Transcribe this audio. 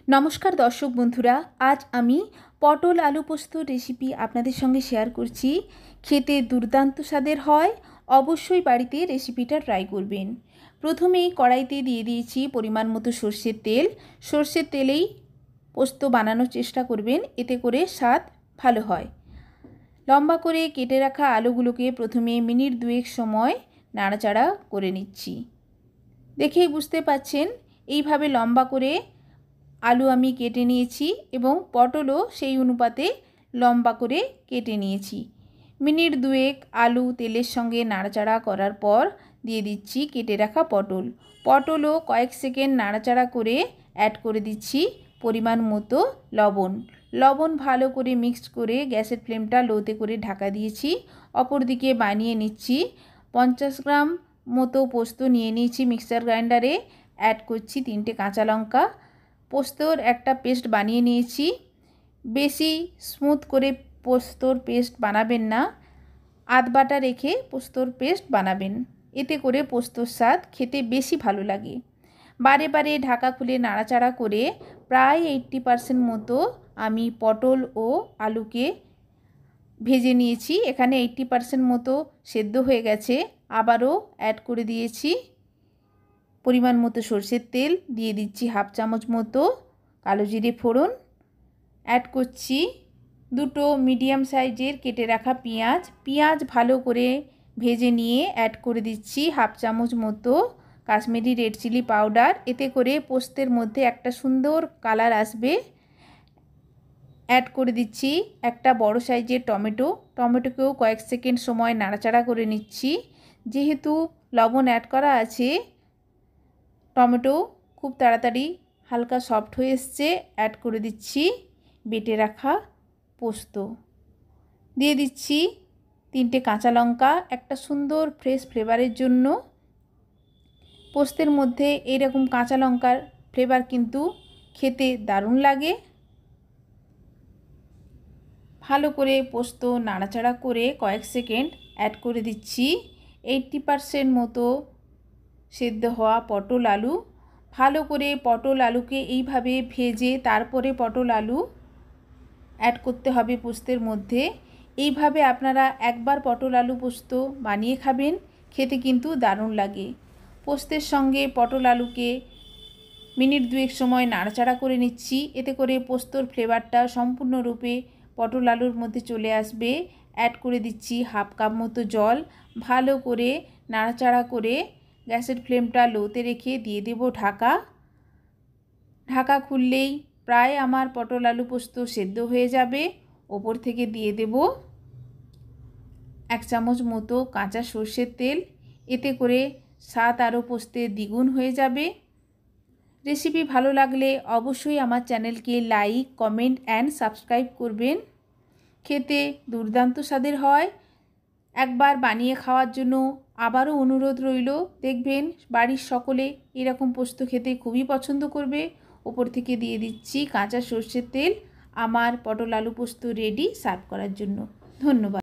নমস্কার দর্শক বন্ধুরা, আজ আমি পটল আলু পোস্ত রেসিপি আপনাদের সঙ্গে শেয়ার করছি। খেতে দুর্দান্ত স্বাদের হয়, অবশ্যই বাড়িতে রেসিপিটা ট্রাই করবেন। প্রথমেই কড়াইতে দিয়ে দিয়েছি পরিমাণ মতো সর্ষের তেল। সর্ষের তেলেই পোস্ত বানানোর চেষ্টা করবেন, এতে করে স্বাদ ভালো হয়। লম্বা করে কেটে রাখা আলুগুলোকে প্রথমে মিনিট দুয়েক সময় নাড়াচাড়া করে নিচ্ছি। দেখেই বুঝতে পাচ্ছেন এইভাবে লম্বা করে আলু আমি কেটে নিয়েছি এবং পটলও সেই অনুপাতে লম্বা করে কেটে নিয়েছি। মিনিট দুয়েক আলু তেলের সঙ্গে নাড়াচাড়া করার পর দিয়ে দিচ্ছি কেটে রাখা পটল। পটলও কয়েক সেকেন্ড নাড়াচাড়া করে অ্যাড করে দিচ্ছি পরিমাণ মতো লবণ। লবণ ভালো করে মিক্সড করে গ্যাসের ফ্লেমটা লোতে করে ঢাকা দিয়েছি। অপরদিকে বানিয়ে নিচ্ছি 50 গ্রাম মতো পোস্ত নিয়ে নিয়েছি মিক্সার গ্রাইন্ডারে। অ্যাড করছি 3টে কাঁচা লঙ্কা। পোস্তর একটা পেস্ট বানিয়ে নিয়েছি। বেশি স্মুথ করে পোস্তর পেস্ট বানাবেন না, আধ বাটা রেখে পোস্তর পেস্ট বানাবেন, এতে করে পোস্তর স্বাদ খেতে বেশি ভালো লাগে। বারে বারে ঢাকা খুলে নাড়াচাড়া করে প্রায় 80% মতো আমি পটল ও আলুকে ভেজে নিয়েছি। এখানে 80% মতো সেদ্ধ হয়ে গেছে। আবারও অ্যাড করে দিয়েছি পরিমাণ মতো সরষের তেল, দিয়ে দিচ্ছি হাফ চামচ মতো কালো জিরে ফোড়ন, অ্যাড করছি 2টো মিডিয়াম সাইজের কেটে রাখা পেঁয়াজ ভালো করে ভেজে নিয়ে অ্যাড করে দিচ্ছি হাফ চামচ মতো কাশ্মীরি রেড চিলি পাউডার, এতে করে পোস্তের মধ্যে একটা সুন্দর কালার আসবে। অ্যাড করে দিচ্ছি একটা বড় সাইজের টমেটোকেও কয়েক সেকেন্ড সময় নাড়াচাড়া করে নিচ্ছি। যেহেতু লবণ অ্যাড করা আছে, টমেটো খুব তাড়াতাড়ি হালকা সফট হয়ে এসছে। অ্যাড করে দিচ্ছি বেটে রাখা পোস্ত, দিয়ে দিচ্ছি 3টে কাঁচা লঙ্কা একটা সুন্দর ফ্রেশ ফ্লেভারের জন্য। পোস্তের মধ্যে এইরকম কাঁচা লঙ্কার ফ্লেভার কিন্তু খেতে দারুণ লাগে। ভালো করে পোস্ত নাড়াচাড়া করে কয়েক সেকেন্ড অ্যাড করে দিচ্ছি 80% মতো সেদ্ধ হওয়া পটল আলু। ভালো করে পটল আলুকে এইভাবে ভেজে তারপরে পটল আলু অ্যাড করতে হবে পোস্তের মধ্যে। এইভাবে আপনারা একবার পটল আলু পোস্ত বানিয়ে খাবেন, খেতে কিন্তু দারুণ লাগে। পোস্তের সঙ্গে পটল আলুকে মিনিট দুয়েক সময় নাড়াচাড়া করে নিচ্ছি, এতে করে পোস্তর ফ্লেভারটা সম্পূর্ণরূপে পটল আলুর মধ্যে চলে আসবে। অ্যাড করে দিচ্ছি হাফ কাপ মতো জল। ভালো করে নাড়াচাড়া করে গ্যাসের ফ্লেমটা লোতে রেখে দিয়ে দেব ঢাকা। ঢাকা খুললেই প্রায় আমার পটল আলু পোস্ত সেদ্ধ হয়ে যাবে। ওপর থেকে দিয়ে দেব 1 চামচ মতো কাঁচা সর্ষের তেল, এতে করে স্বাদ আরও পোস্তে দ্বিগুণ হয়ে যাবে। রেসিপি ভালো লাগলে অবশ্যই আমার চ্যানেলকে লাইক, কমেন্ট অ্যান্ড সাবস্ক্রাইব করবেন। খেতে দুর্দান্ত স্বাদের হয়। একবার বানিয়ে খাওয়ার জন্য আবারও অনুরোধ রইল। দেখবেন বাড়ির সকলে এরকম পোস্ত খেতে খুবই পছন্দ করবে। ওপর থেকে দিয়ে দিচ্ছি কাঁচা সর্ষের তেল। আমার পটল আলু পোস্ত রেডি সার্ভ করার জন্য। ধন্যবাদ।